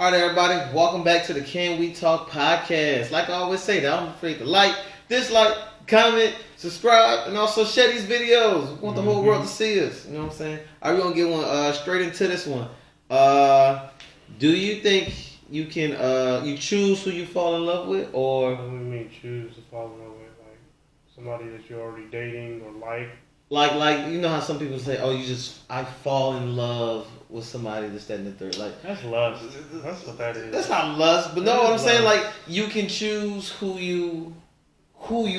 All right, everybody, welcome back to the Can We Talk podcast. Like I always say, don't be afraid to like, dislike, comment, subscribe, and also share these videos. We want the whole world to see us. You know what I'm saying? All right, we're going to get one straight into this one. Do you think you can, you choose who you fall in love with, or... What do you mean choose to fall in love with? Like, somebody that you're already dating or like? Like you know how some people say, oh, I fall in love with somebody, this, that, and the third. Like, that's lust. That's what that is. That's not lust, but no, what I'm saying, like, you can choose who you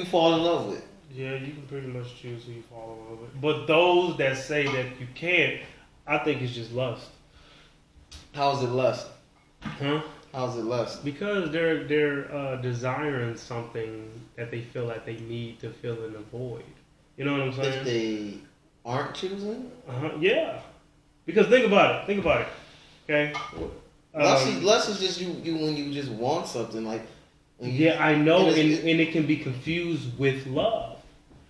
fall in love with. Yeah, you can pretty much choose who you fall in love with. But those that say that you can't, I think it's just lust. How is it lust? Huh? How is it lust? Because they're desiring something that they feel like they need to fill in a void. You know what I'm saying? If they aren't choosing? Yeah. Because think about it. Okay? Lust is just you when you just want something. Like, yeah, I know, and it can be confused with love.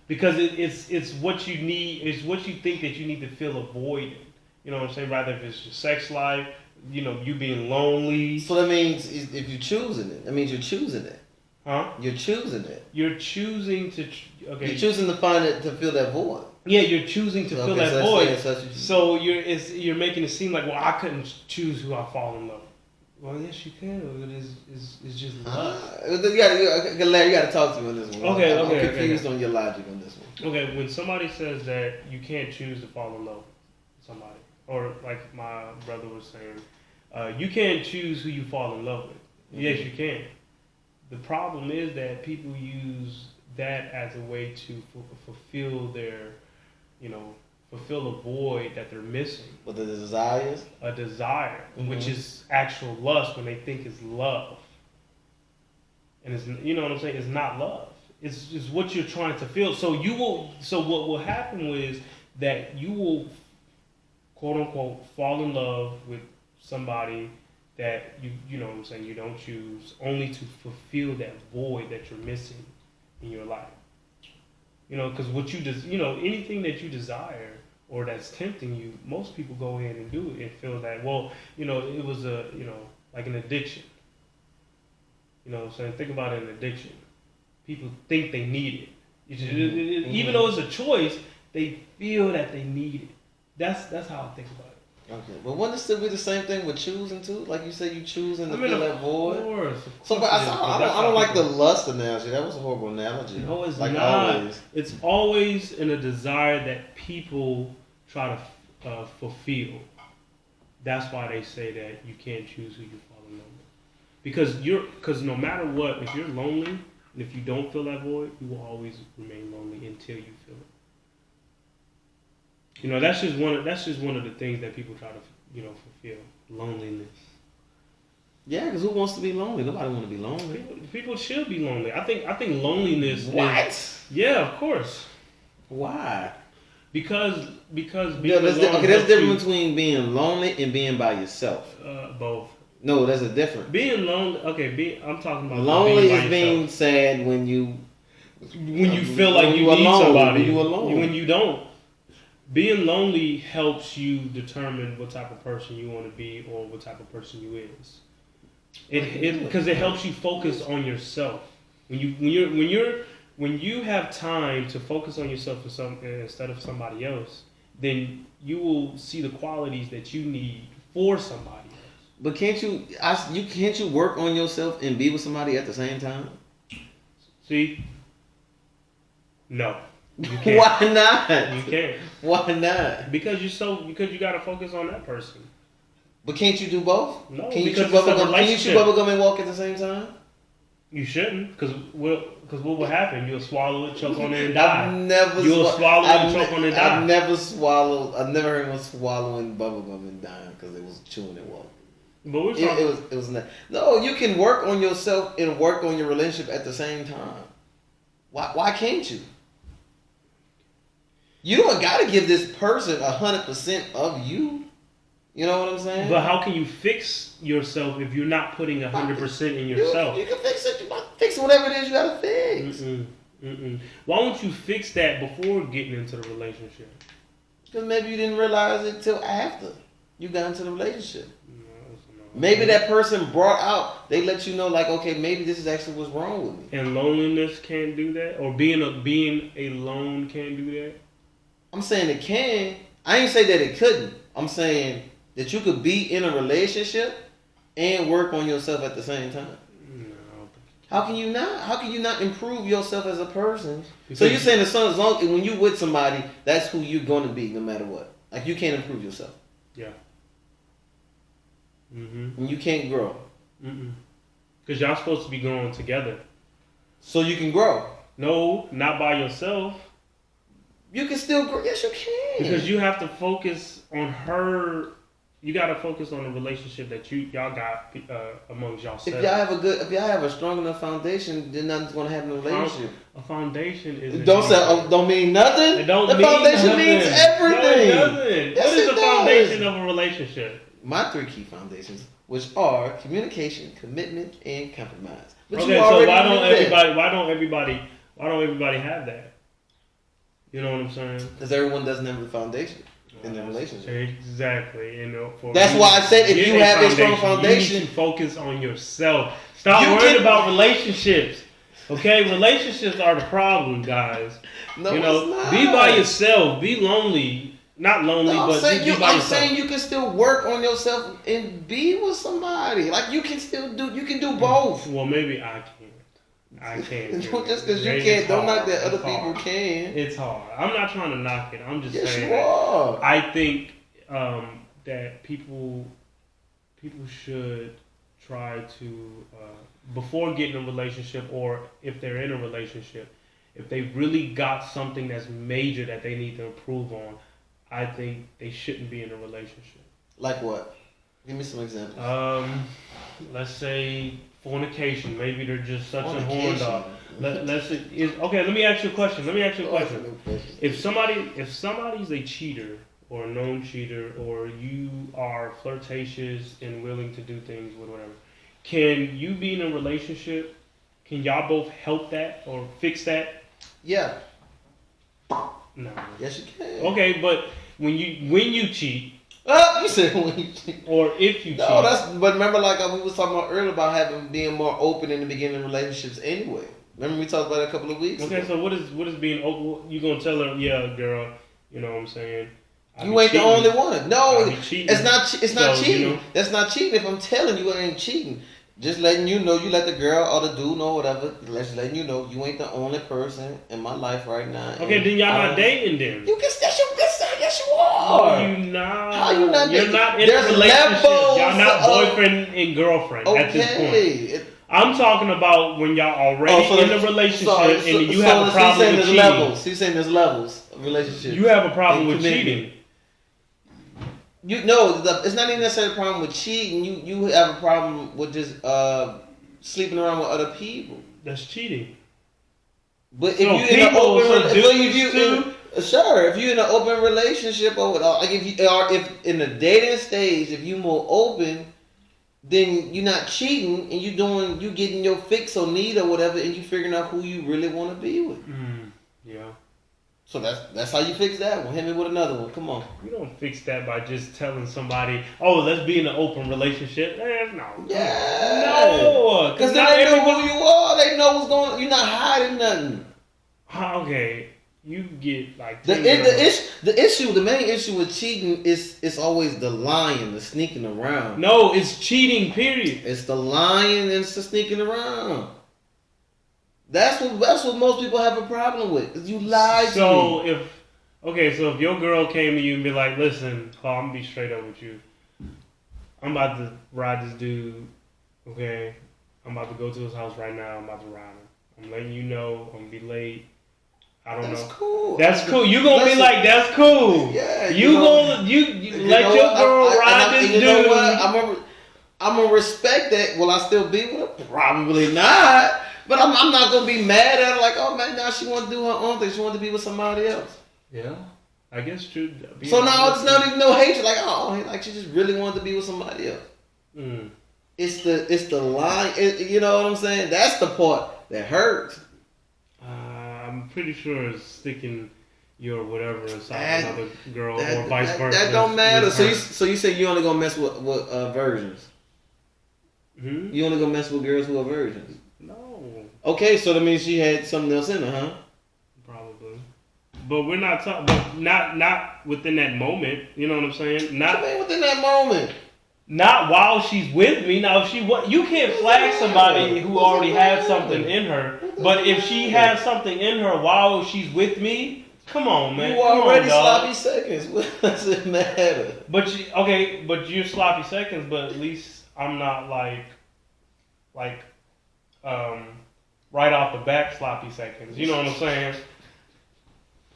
Because it's what you need, it's what you think that you need to fill a void in. You know what I'm saying? Rather if it's your sex life, you know, you being lonely. So that means if you're choosing it, that means you're choosing it. Huh? You're choosing it. You're choosing to... Okay. You're choosing to find it, to fill that void. Yeah, you're choosing to fill that void. So you're making it seem like, well, I couldn't choose who I fall in love with. Well, yes, you can. It's just lust. Larry, you got to talk to me on this one. Okay, I'm confused on your logic on this one. Okay, when somebody says that you can't choose to fall in love with somebody, or like my brother was saying, you can't choose who you fall in love with. Yes, you can. The problem is that people use that as a way to fulfill their, fulfill a void that they're missing. What the desire is? A desire, which is actual lust when they think it's love. And it's, you know what I'm saying? It's not love. It's just what you're trying to feel. So what will happen is that you will, quote unquote, fall in love with somebody that you know what I'm saying, you don't choose, only to fulfill that void that you're missing in your life. You know, because what anything that you desire or that's tempting you, most people go ahead and do it and feel that, well, it was like an addiction. You know what I'm saying? Think about an addiction. People think they need it. Even though it's a choice, they feel that they need it. That's how I think about it. Okay, but wouldn't it still be the same thing with choosing too? Like you said, you choosing to fill that void. Of course. So, but I don't like the lust analogy. That was a horrible analogy. No, it's like not. Always. It's always in a desire that people try to fulfill. That's why they say that you can't choose who you fall in love with. Because no matter what, if you're lonely and if you don't fill that void, you will always remain lonely until you feel it. That's just one of the things that people try to fulfill. Loneliness. Yeah, because who wants to be lonely? Nobody want to be lonely. People should be lonely. I think loneliness. What? Yeah, of course. Why? Because being alone. There's a difference between being lonely and being by yourself. Both. No, there's a difference. Being lonely. Okay, I'm talking about lonely being is being sad when you feel like you need somebody. When you alone. When you don't. Being lonely helps you determine what type of person you want to be or what type of person you is. Because it helps you focus on yourself. When you have time to focus on yourself instead of somebody else, then you will see the qualities that you need for somebody else. But can't you work on yourself and be with somebody at the same time? See? No. You can't. Why not? You can't. Why not? Because you gotta focus on that person. But can't you do both? No, can you because chew bubblegum and walk at the same time? You shouldn't, because what will happen? You'll swallow it, choke on it, and die. You'll swallow it, choke on it, and die. I've never heard anyone swallowing bubblegum and dying because it was chewing and walking. But we're talking. It was not. No, you can work on yourself and work on your relationship at the same time. Why can't you? You don't gotta give this person 100% of you. You know what I'm saying? But how can you fix yourself if you're not putting 100% in yourself? You can fix it. You gotta fix whatever it is you gotta fix. Why don't you fix that before getting into the relationship? Because maybe you didn't realize it till after you got into the relationship. No. Maybe that person brought out, they let you know, like, okay, maybe this is actually what's wrong with me. And loneliness can't do that? Or being alone can't do that? I'm saying it can. I ain't say that it couldn't. I'm saying that you could be in a relationship and work on yourself at the same time. No. How can you not? How can you not improve yourself as a person? So you're saying as long as when you with somebody, that's who you're going to be no matter what. Like you can't improve yourself. Yeah. Mm-hmm. And you can't grow. Because y'all supposed to be growing together. So you can grow. No, not by yourself. You can still grow. Yes, you can. Because you have to focus on her. You got to focus on the relationship that y'all got amongst yourselves. If y'all have a strong enough foundation, then nothing's gonna happen in a relationship. A foundation is. Don't mean nothing. It don't the mean foundation nothing. means everything. No, it doesn't. Yes, what is it the foundation of a relationship? My 3 key foundations, which are communication, commitment, and compromise. But okay, so why don't everybody have that? You know what I'm saying? Because everyone doesn't have the foundation in their relationship. Exactly. That's why I said if you have a strong foundation, you need to focus on yourself. Stop worrying about relationships. Okay, relationships are the problem, guys. No, it's not. Be by yourself. Be lonely. Not lonely, but be by yourself. I'm saying you can still work on yourself and be with somebody. Like you can do both. Well, maybe I can't. I can't. Just because you can't, don't knock that other people can. It's hard. I'm not trying to knock it. I'm just saying. You are. I think that people should try to before getting a relationship, or if they're in a relationship, if they really got something that's major that they need to improve on, I think they shouldn't be in a relationship. Like what? Give me some examples. Let's say fornication. Maybe they're just such a horn dog. Let's say, okay. Let me ask you a question. If somebody's a cheater or a known cheater, or you are flirtatious and willing to do things with whatever, can you be in a relationship? Can y'all both help that or fix that? Yeah. No. Yes, you can. Okay, but when you cheat. You said when you cheat. Or if you cheat. But remember, like we was talking about earlier about being more open in the beginning of relationships anyway. Remember we talked about it a couple of weeks ago. Okay, so what is being open? You gonna tell her, yeah, girl, you know what I'm saying? You ain't the only one. No, it's not. It's not cheating. You know? That's not cheating. If I'm telling you, it ain't cheating. Just letting you know, you let the girl or the dude know, whatever. Just letting you know, you ain't the only person in my life right now. Okay, then y'all not dating then. You can. Yes, you are. No, you not. How you not? You're not in a relationship. Y'all not boyfriend and girlfriend at this point. I'm talking about when y'all already in a relationship and you have a problem with cheating. Levels. He's saying there's levels of relationships. You have a problem with cheating. It's not even necessarily a problem with cheating. You have a problem with just sleeping around with other people. That's cheating. But if you're in an open if you're in an open relationship or like if in the dating stage, if you more open, then you're not cheating and you getting your fix or need or whatever, and you figuring out who you really want to be with. Yeah. So that's how you fix that one. Hit me with another one. Come on. You don't fix that by just telling somebody, "Oh, let's be in an open relationship." No. Yeah. No. Because then they know who you are. They know what's going on. You're not hiding nothing. Okay. You get like the main issue with cheating is always the lying, the sneaking around. No, it's cheating. Period. It's the lying and it's the sneaking around. That's what most people have a problem with. Is you lie to me. So if your girl came to you and be like, "Listen, Paul, I'm gonna be straight up with you. I'm about to ride this dude. Okay, I'm about to go to his house right now. I'm about to ride him. I'm letting you know. I'm gonna be late. I don't know. That's cool. That's cool. You gonna be like, that's cool. Yeah. You let your girl ride this dude. You know what? I'm gonna respect that. Will I still be with her? Probably not. But I'm not gonna be mad at her. Like, oh man, now she want to do her own thing. She want to be with somebody else. Yeah. I guess true. So now it's not even no hatred. Like, like she just really wanted to be with somebody else. It's the line. You know what I'm saying? That's the part that hurts. I'm pretty sure it's sticking your whatever inside another girl or vice versa. That don't matter. So you say you only gonna mess with versions. Mm-hmm. You only gonna mess with girls who are virgins. No. Okay, so that means she had something else in her, huh? Probably. But we're not talking. But not within that moment. You know what I'm saying? What you mean within that moment? Not while she's with me. Now, if she you can't flag somebody who already has something in her. But if she has something in her while she's with me, come on, man. You already sloppy seconds. What does it matter? But you're sloppy seconds. But at least I'm not like right off the back sloppy seconds. You know what I'm saying?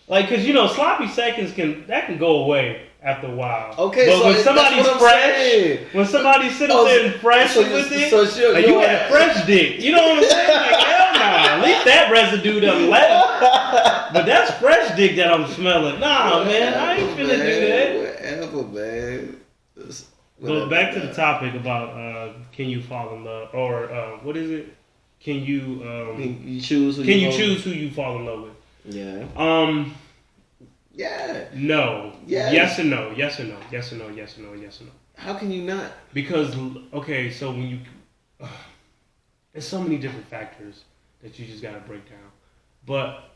Like, cause sloppy seconds can go away after a while. Okay, but so when somebody's fresh, when somebody's sitting there and fresh with it, like you had fresh dick. You know what I'm saying? Like, hell nah. At least that residue done left. But that's fresh dick that I'm smelling. Nah, man, I ain't finna do that. Whatever, man. Go back to the topic about can you fall in love, or what is it? Can you choose who you fall in love with? Yeah. Yeah. No. Yes. Yes or no. Yes or no. Yes or no. Yes or no. Yes or no. How can you not? Because so when you there's so many different factors that you just gotta break down. But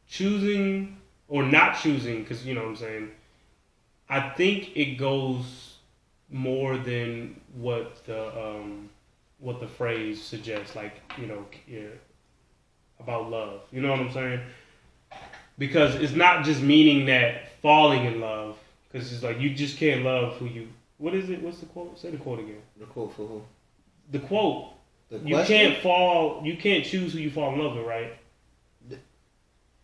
choosing or not choosing, because you know what I'm saying, I think it goes more than what the phrase suggests, like, about love. You know what I'm saying? Because it's not just meaning that falling in love, because it's like you just can't love who you. What is it? What's the quote? Say the quote again. The quote for who? The quote. You can't choose who you fall in love with, right?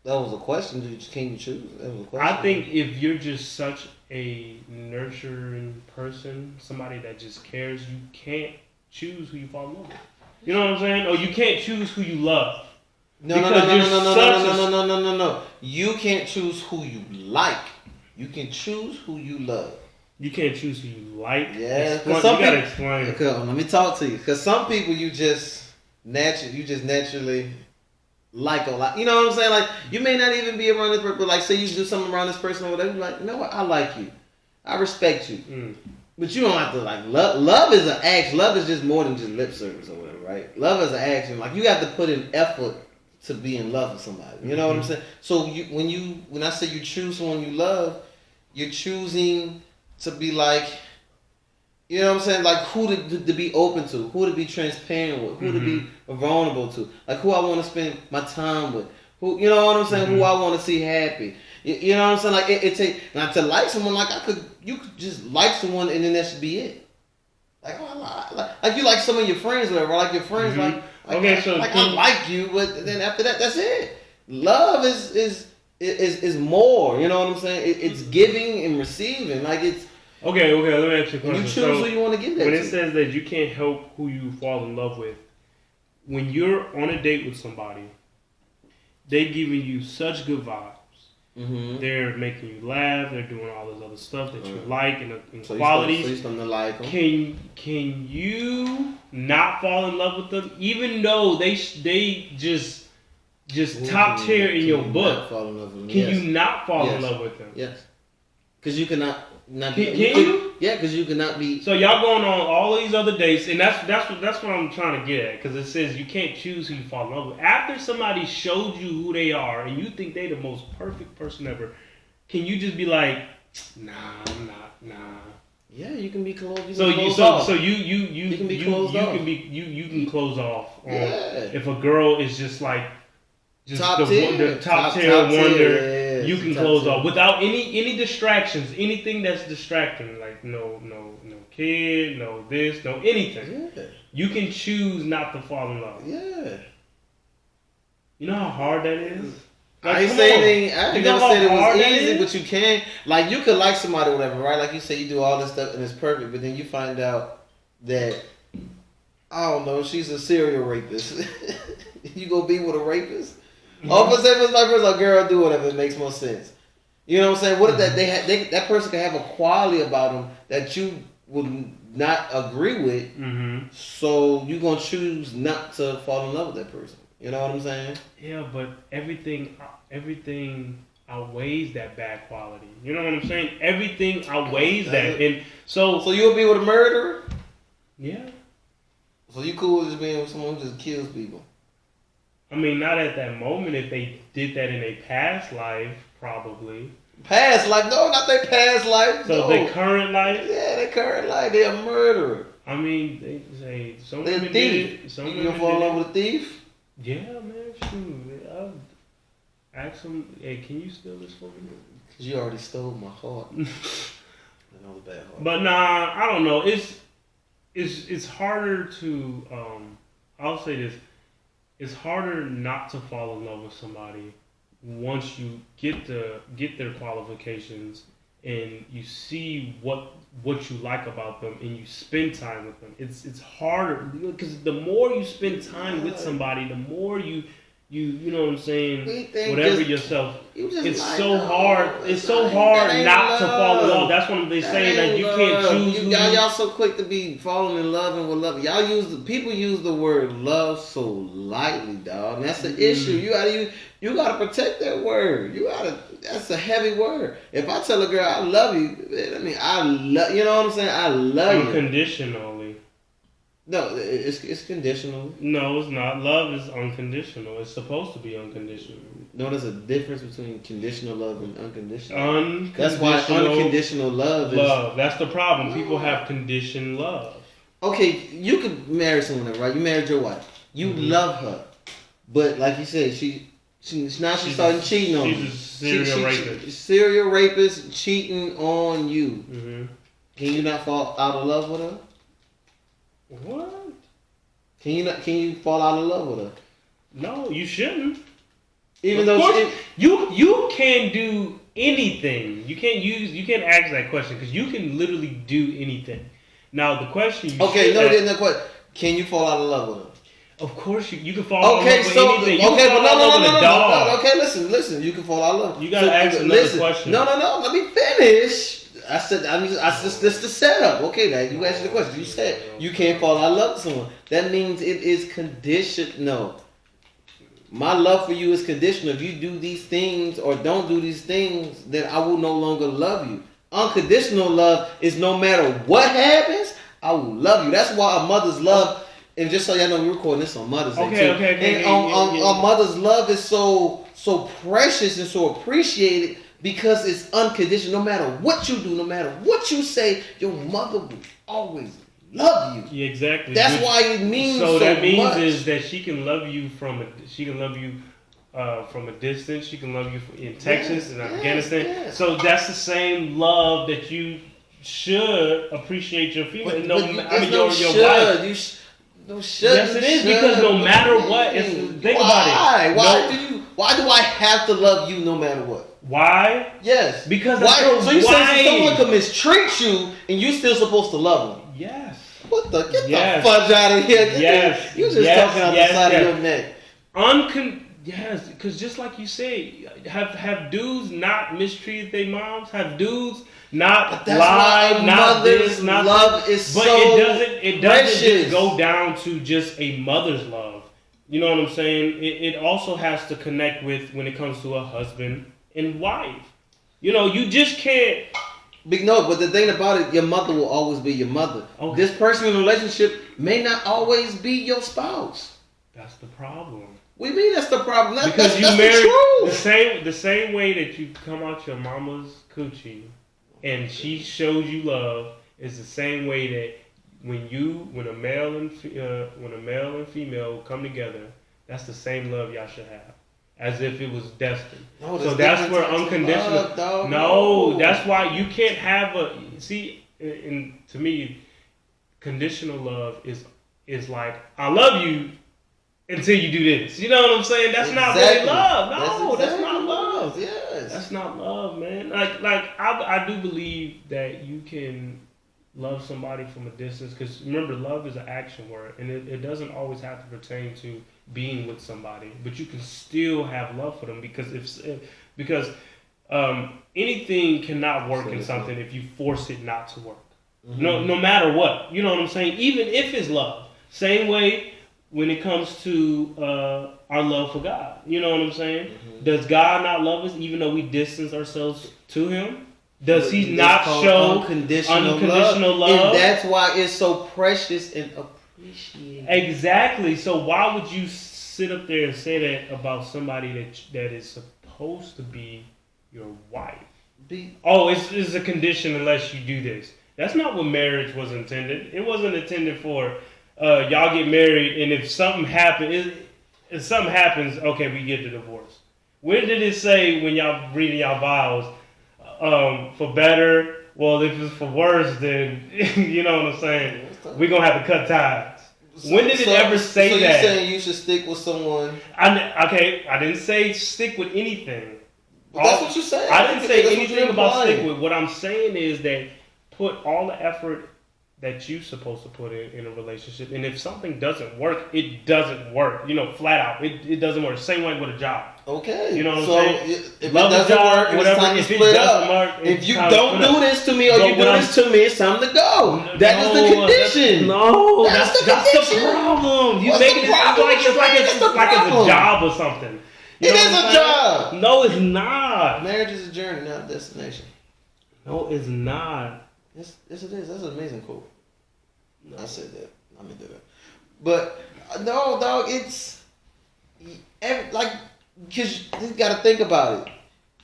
That was a question. Can you choose? That was a question. I think if you're just such a nurturing person, somebody that just cares, you can't choose who you fall in love with. You know what I'm saying? Or you can't choose who you love. No. You can't choose who you like. You can choose who you love. You can't choose who you like. Yeah, you gotta explain. Let me talk to you. Because some people you just naturally like a lot. You know what I'm saying? Like, you may not even be around this person, but like, say you do something around this person or whatever. You're like, you know what? I like you. I respect you. But you don't have to like love. Love is an action. Love is just more than just lip service or whatever, right? Love is an action. Like, you have to put in effort to be in love with somebody. You know what I'm saying? So when I say you choose someone you love, you're choosing to be like, you know what I'm saying? Like, who to be open to, who to be transparent with, who to be vulnerable to, like who I want to spend my time with, who, you know what I'm saying? Who I want to see happy. You know what I'm saying? Like, it take, now to like someone, like you could just like someone and then that should be it. Like, like you like some of your friends or whatever. Like your friends, okay, so I like you, but then after that, that's it. Love is more. You know what I'm saying? It's giving and receiving. Like, it's okay. Let me ask you a question. You choose who you want to give that when to. It says that you can't help who you fall in love with, when you're on a date with somebody, they giving you such good vibes. They're making you laugh. They're doing all this other stuff that you like and so qualities. You still like them. Can you not fall in love with them, even though they just top tier in your book? Can you not fall in love with them? Yes. Because you cannot. Can you? Yeah, because you cannot be. So y'all going on all these other dates, and that's what I'm trying to get at. Because it says you can't choose who you fall in love with. After somebody showed you who they are, and you think they the most perfect person ever, can you just be like, nah, I'm not, nah. Yeah, you can be closed. You can close off. If a girl is just like top tier wonder. You can close off without any distractions, anything that's distracting, like no kid, no this, no anything. Yeah. You can choose not to fall in love. Yeah. You know how hard that is? Like, I never said it was easy, but you can. Like, you could like somebody or whatever, right? Like you say, you do all this stuff and it's perfect, but then you find out that, I don't know, she's a serial rapist. You go be with a rapist? All of a sudden, it's my first, like, girl, do whatever. It makes more sense. You know what I'm saying? What if that person can have a quality about them that you would not agree with, so you're going to choose not to fall in love with that person. You know what I'm saying? Yeah, but everything outweighs that bad quality. You know what I'm saying? Everything outweighs that. And so you'll be with a murderer? Yeah. So you cool with just being with someone who just kills people? I mean, not at that moment. If they did that in a past life, probably. Past life? No, not their past life. So no. their current life? Yeah, their current life. They're a murderer. I mean, they say some They're a women thief. did it. Some You women gonna fall in did love it. with a thief? Yeah, man. Shoot. I'll ask them, hey, can you steal this for me? Cause you already stole my heart. That was a bad heart. But nah, I don't know. It's harder to I'll say this. It's harder not to fall in love with somebody once you get their qualifications and you see what you like about them and you spend time with them. It's harder because the more you spend time with somebody, the more you know what I'm saying, whatever yourself. It's like, so hard. It's so hard not to fall in love. That's what they say, that you can't choose. Y'all so quick to be falling in love and with love. People use the word love so lightly, dog. And that's the issue. You gotta protect that word. That's a heavy word. If I tell a girl I love you, I mean you know what I'm saying? I love you. Unconditionally. No, it's conditional. No, it's not. Love is unconditional. It's supposed to be unconditional. No, there's a difference between conditional love and unconditional. Unconditional. That's why unconditional love is love. That's the problem. People have conditioned love. Okay, you could marry someone, right? You married your wife. You love her, but like you said, she's starting cheating on you. She's a serial rapist. Serial rapist cheating on you. Mm-hmm. Can you not fall out of love with her? What? Can you fall out of love with her? No, you shouldn't. Even of though course, you can do anything. You can't ask that question because you can literally do anything. Now the question. No question. Can you fall out of love with her? Of course you can fall out of love with anything. You can fall out of love with a dog. Okay, listen. You can fall out of love. You gotta ask another question. No. Let me finish. I said, this is the setup. Okay, now you answered the question. You said you can't fall out of love with someone. That means it is conditional. My love for you is conditional. If you do these things or don't do these things, then I will no longer love you. Unconditional love is no matter what happens, I will love you. That's why a mother's love, and just so y'all know, we're recording this on Mother's Day too. Okay. And a mother's love is so precious and so appreciated. Because it's unconditional. No matter what you do, no matter what you say, your mother will always love you. Yeah, exactly. That's why it means so much. So that means is that she can love you from a distance. She can love you in Texas and Afghanistan. Yes. So that's the same love that you should appreciate your female. Your wife. No should. Yes, it is because no matter what, think about it. Why do I have to love you no matter what? Why? Yes. Because why? So you say someone can mistreat you and you still supposed to love them? Yes. What the? Get the fudge out of here. Yes. You just talking out the side of your neck. Yes, because just like you say, have dudes not mistreated their moms? Have dudes not lied? Not this, not love that? Is but so it doesn't just go down to just a mother's love. You know what I'm saying? It also has to connect with when it comes to a husband and wife. You know, you just can't. No, but the thing about it, your mother will always be your mother. Okay. This person in a relationship may not always be your spouse. That's the problem. What do you mean that's the problem? Because you married the same way that you come out your mama's coochie and she shows you love is the same way that when a male and female come together, that's the same love y'all should have. As if it was destined. No, so that's where unconditional. No, that's why you can't have and to me, conditional love is like I love you until you do this. You know what I'm saying? That's not really love. No, that's not love. Yes, that's not love, man. Like I do believe that you can love somebody from a distance because remember, love is an action word, and it doesn't always have to pertain to being with somebody, but you can still have love for them because anything cannot work in something if you force it not to work. Mm-hmm. No matter what, you know what I'm saying. Even if it's love, same way when it comes to our love for God, you know what I'm saying. Mm-hmm. Does God not love us even though we distance ourselves to Him? Does he not show unconditional love? And that's why it's so precious and appreciated. Exactly. So why would you sit up there and say that about somebody that is supposed to be your wife? It's a condition unless you do this. That's not what marriage was intended. It wasn't intended for y'all get married, and if something happens, okay, we get the divorce. Where did it say when y'all reading y'all vows? For better, well, if it's for worse, then you know what I'm saying. We're gonna have to cut ties. When did it ever say that? So you're saying you should stick with someone? I didn't say stick with anything. But that's what you said. I didn't say anything about stick with. What I'm saying is that put all the effort that you're supposed to put in a relationship, and if something doesn't work, it doesn't work. Flat out, it doesn't work. Same way with a job. Okay. You know what I'm saying? If love it doesn't work, it's time to split up. If you don't do this to me or you do this to me, it's time to go. That is the condition. That's the problem. You make it like it's a job or something. It is a job. No, it's not. Marriage is a journey, not a destination. No, it's not. Yes, it is. That's an amazing quote. No. I said that. I mean, that. But no, dog. It's because you got to think about it.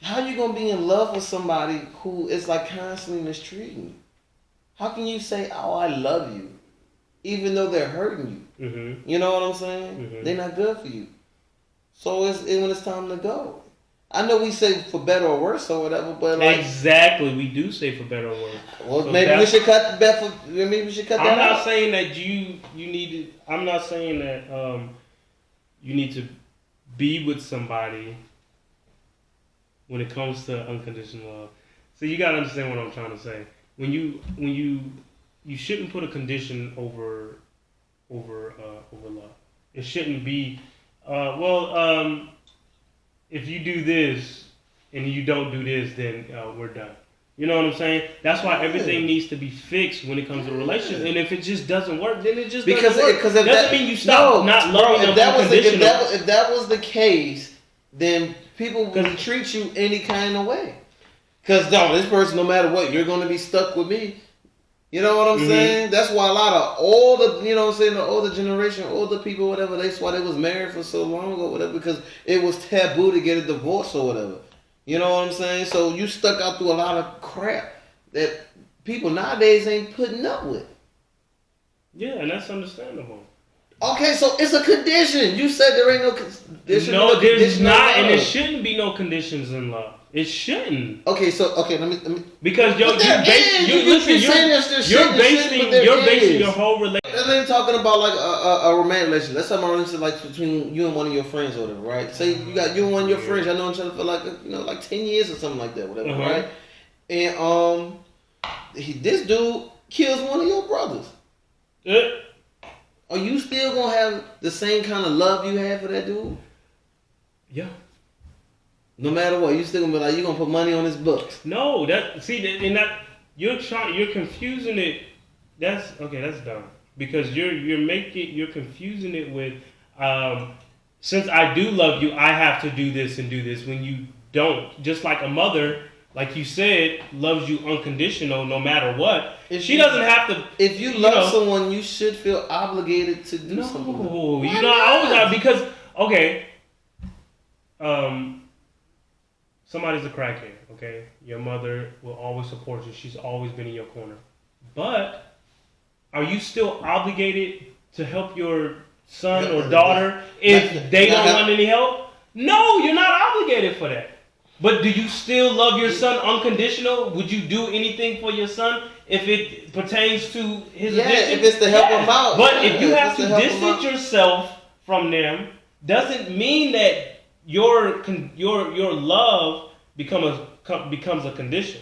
How you gonna be in love with somebody who is like constantly mistreating you? How can you say, "Oh, I love you," even though they're hurting you? Mm-hmm. You know what I'm saying? Mm-hmm. They're not good for you. So when it's time to go. I know we say for better or worse or whatever, but exactly, we do say for better or worse. Well, so maybe we should cut that. Maybe we should cut that. I'm not saying that you need to. I'm not saying that you need to be with somebody when it comes to unconditional love. So you gotta understand what I'm trying to say. When you shouldn't put a condition over love. It shouldn't be. If you do this and you don't do this, then we're done. You know what I'm saying? That's why everything needs to be fixed when it comes to relationships. And if it just doesn't work, then it just doesn't work. Because doesn't mean you stop not loving them unconditional. If that was the case, then people would treat you any kind of way. Because this person, no matter what, you're going to be stuck with me. You know what I'm saying? That's why a lot of older, the older generation, older people, whatever, that's why they was married for so long or whatever, because it was taboo to get a divorce or whatever. You know what I'm saying? So you stuck out through a lot of crap that people nowadays ain't putting up with. Yeah, and that's understandable. Okay, so it's a condition. You said there ain't no condition. No, there's not, and there shouldn't be no conditions in love. It shouldn't. Okay, let me. Because you're basing your whole relationship. Let's ain't talking about like a romantic relationship. Let's talk about a relationship like between you and one of your friends or whatever, right? Say you got you and one of your friends. I know each other for like 10 years or something like that, whatever, right? And this dude kills one of your brothers. Are you still gonna have the same kind of love you had for that dude? Yeah. No matter what, you still gonna be like, you gonna put money on his books. No, you're confusing it. That's dumb. Because you're confusing it with since I do love you, I have to do this and do this when you don't. Just like a mother, like you said, loves you unconditional no matter what. She doesn't have to. If you love someone, you should feel obligated to do something. No, you not always have, because somebody's a crackhead, okay? Your mother will always support you. She's always been in your corner. But are you still obligated to help your son or daughter if they don't want any help? No, you're not obligated for that. But do you still love your son unconditional? Would you do anything for your son if it pertains to his addiction? If it's to help him out. But if you have to distance yourself from them, doesn't mean that your love becomes a condition.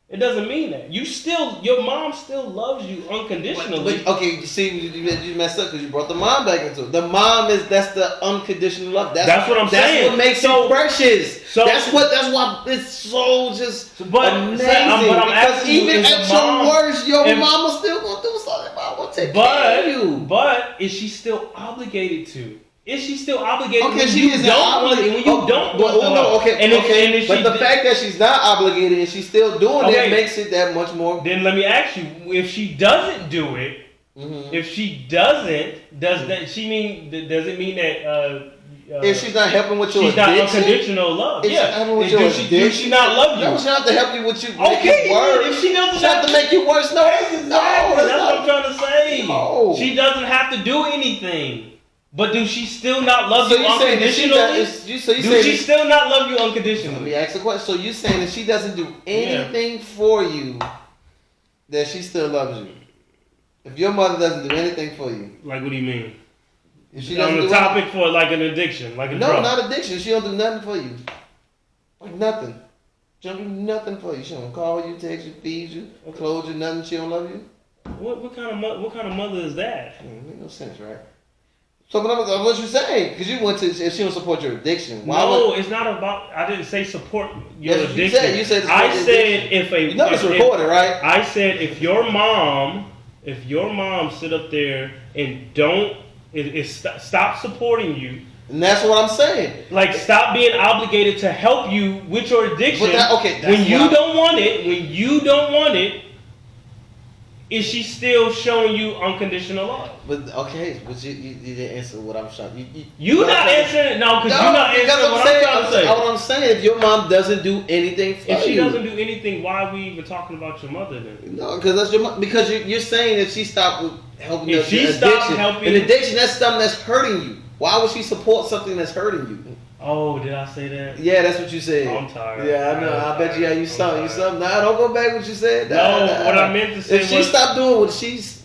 It doesn't mean that. Your mom still loves you unconditionally. But okay, you see, you messed up because you brought the mom back into it. The mom that's the unconditional love. That's what I'm saying. That's what makes it precious. So that's why it's so just amazing. Because even at your worst, your mama's still gonna do something. Mama will take care of you. But is she still obligated to? is she still obligated Okay, when she you is don't want it? When you don't want the love? okay, and if, okay. And if but she the fact that she's not obligated and she's still doing it makes it that much more. Then let me ask you: if she doesn't do it, if she doesn't, does it mean that? If she's not helping with your addiction, she's not unconditional love. If does she not love you? No, she have to help you with you. Okay, worse. if she doesn't have to make you worse, no, that's what I'm trying to say. No. She doesn't have to do anything. But do she still not love you unconditionally? Do she still not love you unconditionally? Let me ask a question. So you saying that she doesn't do anything for you, that she still loves you? If your mother doesn't do anything for you, like what do you mean? If she on the topic for like an addiction, like a drug. Not addiction. She don't do nothing for you. Like nothing. She don't do nothing for you. She don't call you, text you, feed you, clothe you, nothing. She don't love you. What kind of mother is that? Make no sense, right? So what you saying? Because you went to, if she don't support your addiction. It's not about. I didn't say support your addiction. You said I said if a. You know it's recorded, right? I said if your mom sit up there and don't. Stop supporting you. And that's what I'm saying. Like, stop being obligated to help you with your addiction. When you don't want it, is she still showing you unconditional love? But you didn't answer what I'm trying. You're not answering it. No, because you're not answering what I'm trying to say. What I'm saying, if your mom doesn't do anything for you, if she doesn't do anything, why are we even talking about your mother then? No, because that's your mom. Because you're saying that she stopped helping you. If she stopped helping, an addiction, that's something that's hurting you. Why would she support something that's hurting you? Oh, did I say that? Yeah, that's what you said. I'm tired. Yeah, I know. I bet you. Yeah, you something. Nah, don't go back what you said. What I meant to say if she stopped doing what she's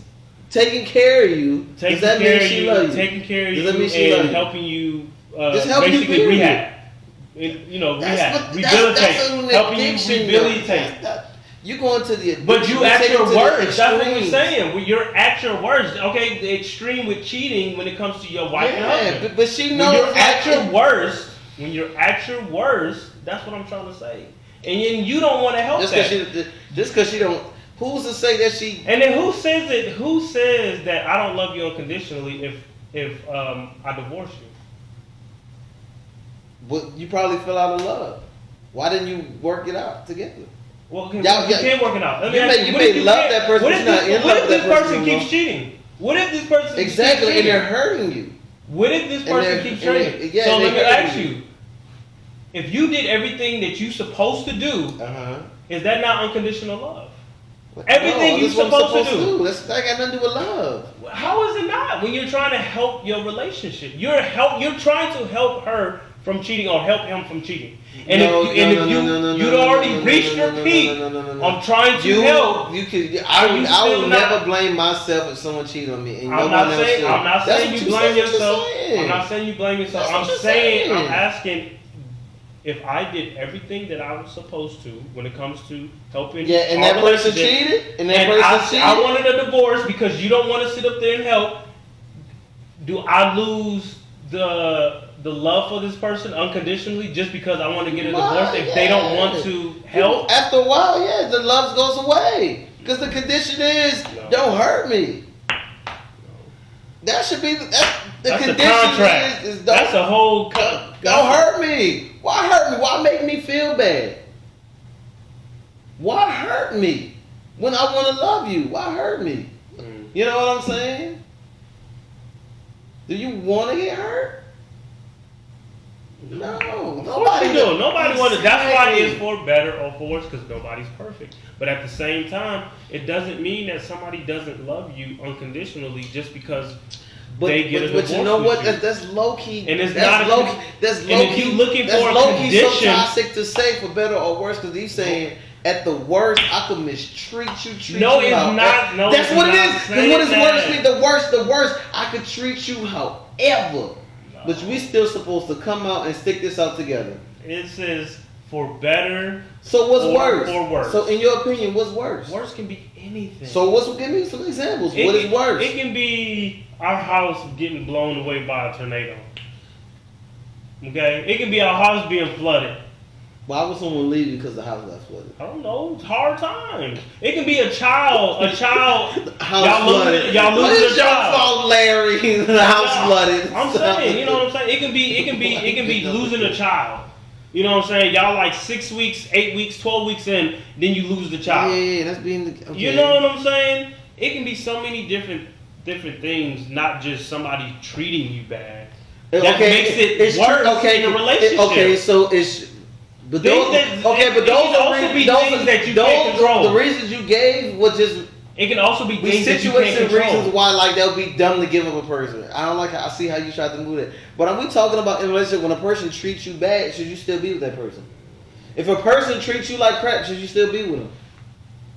taking care of you, does that mean she loves you? Taking care of you and helping you, just helping basically you rehab. Rehab, rehabilitate, helping you rehabilitate. You going to the but you at your worst. That's what we're saying. When you're at your worst, okay. The extreme with cheating when it comes to your wife and husband. But she knows when you're at your worst. When you're at your worst, that's what I'm trying to say. And then you don't want to help just because she don't. Who's to say that she? And then who says it? Who says that I don't love you unconditionally if I divorce you? But you probably fell out of love. Why didn't you work it out together? Well, okay, you can't work it out. You may love that person. What if this person keeps cheating? What if this person exactly and they're hurting you? What if this person keeps cheating? So let me ask you: if you did everything that you're supposed to do, is that not unconditional love? Everything you're supposed to do. That got nothing to do with love. How is it not? When you're trying to help your relationship, you're trying to help her from cheating or help him from cheating. And if you'd already reached your peak on trying to help, I will never blame myself if someone cheated on me. And I'm not saying you blame yourself. I'm not saying you blame yourself. I'm asking if I did everything that I was supposed to when it comes to helping. Yeah, and that person cheated. I wanted a divorce because you don't want to sit up there and help. Do I lose the love for this person unconditionally just because I want to get a divorce if they don't want to help? After a while, the love goes away. Because the condition is, don't hurt me. That should be the condition. Contract. That's a whole. Don't hurt me. Why hurt me? Why make me feel bad? Why hurt me when I want to love you? Why hurt me? You know what I'm saying? Do you want to get hurt? No, nobody do. Nobody wants to. That's why it's for better or for worse, because nobody's perfect. But at the same time, it doesn't mean that somebody doesn't love you unconditionally just because they get a divorce. But you know what? You. That's low key. And it's that's not low key. That's low and key. If you're looking that's for low a key condition, so toxic to say for better or worse, because he's saying. At the worst, I could mistreat you. No, it's not. No, that's what it is. Because what does worst mean? The worst, I could treat you however. No. But we still supposed to come out and stick this out together. It says for better. So what's worse? For worse. So in your opinion, what's worse? Worse can be anything. So give me some examples. What is worse? It can be our house getting blown away by a tornado. Okay? It can be our house being flooded. Why would someone leave you because the house got flooded? I don't know. It's hard times. It can be a child. A child. House flooded. Y'all losing a What is your child. fault, Larry? The house flooded. I'm saying, you know what I'm saying? It can be losing a child. You know what I'm saying? Y'all like 6 weeks, 8 weeks, 12 weeks in, then you lose the child. Yeah, that's being. Okay. You know what I'm saying? It can be so many different things, not just somebody treating you bad. That makes it worse in a relationship. Okay, so it's. But those, but those can also be things that you can't control. The reasons you gave was just. It can also be things that you can't situation control. reasons why like they'll be dumb to give up a person. I don't like. I see how you tried to move it. But are we talking about in a relationship when a person treats you bad? Should you still be with that person? If a person treats you like crap, should you still be with them?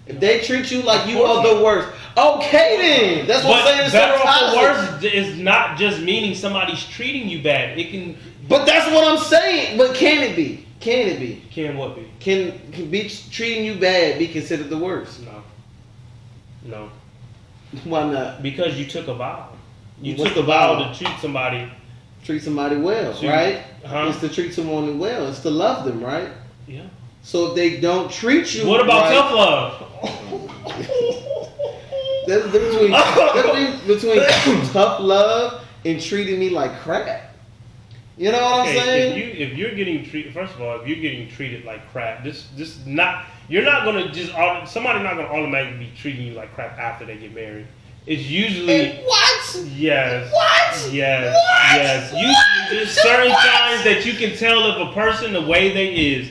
If they treat you like you are the worst, okay then. That's what I'm saying. Better off or worse is not just meaning somebody's treating you bad. It can. But that's what I'm saying. But can it be? Can it be? Can what be? Can be treating you bad be considered the worst? No. Why not? Because you took a vow. You took a vow to treat somebody well, right? It's to treat someone well. It's to love them, right? Yeah. So if they don't treat you, what about right, tough love? There's a difference between tough love and treating me like crap. You know what I'm saying? If you're getting treated, first of all, if you're getting treated like crap, you're not gonna somebody's not gonna automatically be treating you like crap after they get married. It's usually what? Yes. What? Yes. What? Yes. Usually, there's certain signs that you can tell if a person the way they is.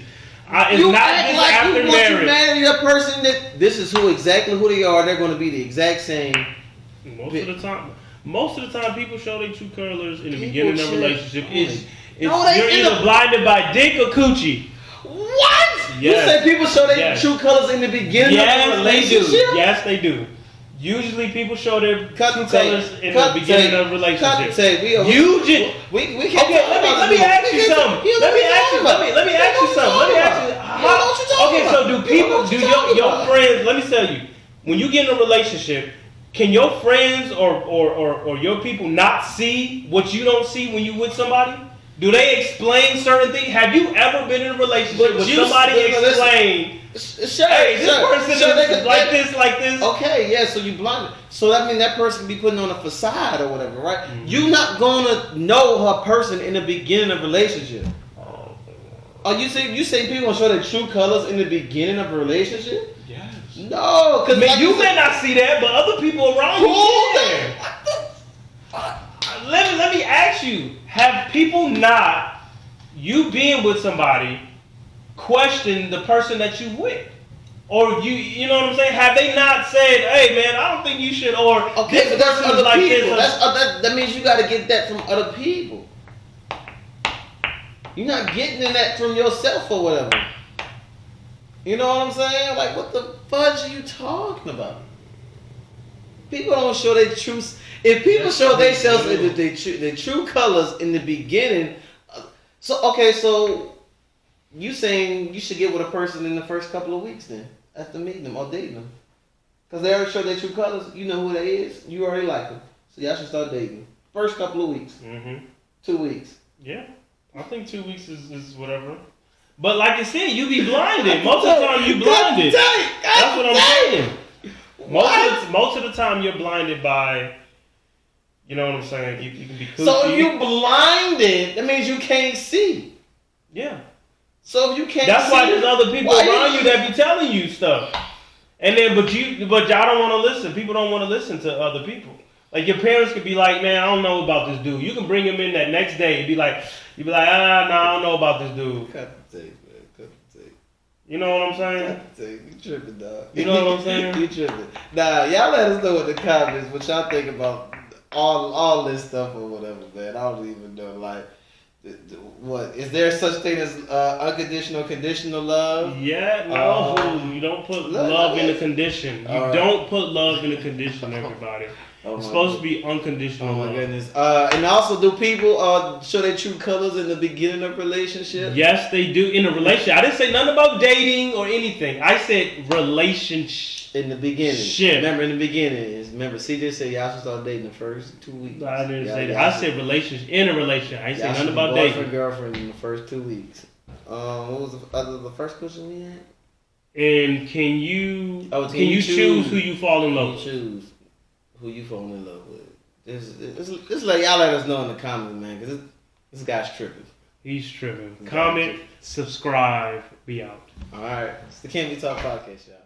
It's you not act just like after you want marriage. to marry a person that this is exactly who they are. They're going to be the exact same. Most of the time, people show their true colors in the beginning of a relationship. You're either blinded by dick or coochie. What? Yes. You say people show their true colors in the beginning of a relationship? Yes, they do. Usually, people show their true colors in the beginning of a relationship. Let me ask you something. Okay, so do your friends? Let me tell you. When you get in a relationship, can your friends or your people not see what you don't see when you with somebody? Do they explain certain things? Have you ever been in a relationship with somebody explain? Hey, this person is like this. Okay, yeah, so you blinded. So that means that person be putting on a facade or whatever, right? Mm-hmm. You're not gonna know her person in the beginning of a relationship. Are you saying people gonna show their true colors in the beginning of a relationship? Yes. No, because you may not see that, but other people around you can. What the fuck? Let me ask you: have people not you being with somebody question the person that you with? Or you know what I'm saying? Have they not said, "Hey, man, I don't think you should"? Or okay, but that's other like people. That means you got to get that from other people. You're not getting that from yourself or whatever. You know what I'm saying? Like, what the fudge are you talking about? People don't show their true. If people show themselves their true colors in the beginning, so you saying you should get with a person in the first couple of weeks then, after meeting them or dating them. Because they already show their true colors, you know who they is, you already like them. So y'all should start dating. First couple of weeks. Mm-hmm. 2 weeks. Yeah. I think 2 weeks is whatever. But like I said, you be blinded. Most of the time you blinded. That's what I'm saying. Most of the time you're blinded by, you know what I'm saying? You can be cool. So if you blinded, that means you can't see. Yeah. So if you can't that's see, why there's other people around you that be telling you stuff. And then but y'all don't want to listen. People don't want to listen to other people. Like your parents could be like, man, I don't know about this dude. You can bring him in that next day and be like, nah, I don't know about this dude. Cut the tape, man. Cut the tape. You know what I'm saying? Cut the tape. You tripping, dog. You know what I'm saying? You tripping. Nah, y'all let us know in the comments what y'all think about all this stuff or whatever, man. I don't even know. Like, what is there such thing as unconditional, conditional love? Yeah, no, you don't put love in a condition. You don't put love in a condition, everybody. It's supposed to be unconditional. Oh my goodness! And also, do people show their true colors in the beginning of a relationship? Yes, they do in a relationship. I didn't say nothing about dating or anything. I said relationship. In the beginning. Remember, in the beginning, CJ said y'all should start dating the first 2 weeks. I didn't say that. I said relationship. In a relationship. I ain't say nothing about dating. Boyfriend, girlfriend in the first 2 weeks. What was the first question we had? And can you Can you choose who you fall in love with? Choose who you fall in love with. Just let y'all let us know in the comments, man, because this guy's tripping. He's tripping. Comment, subscribe, be out. All right, it's the Can We Talk podcast, y'all.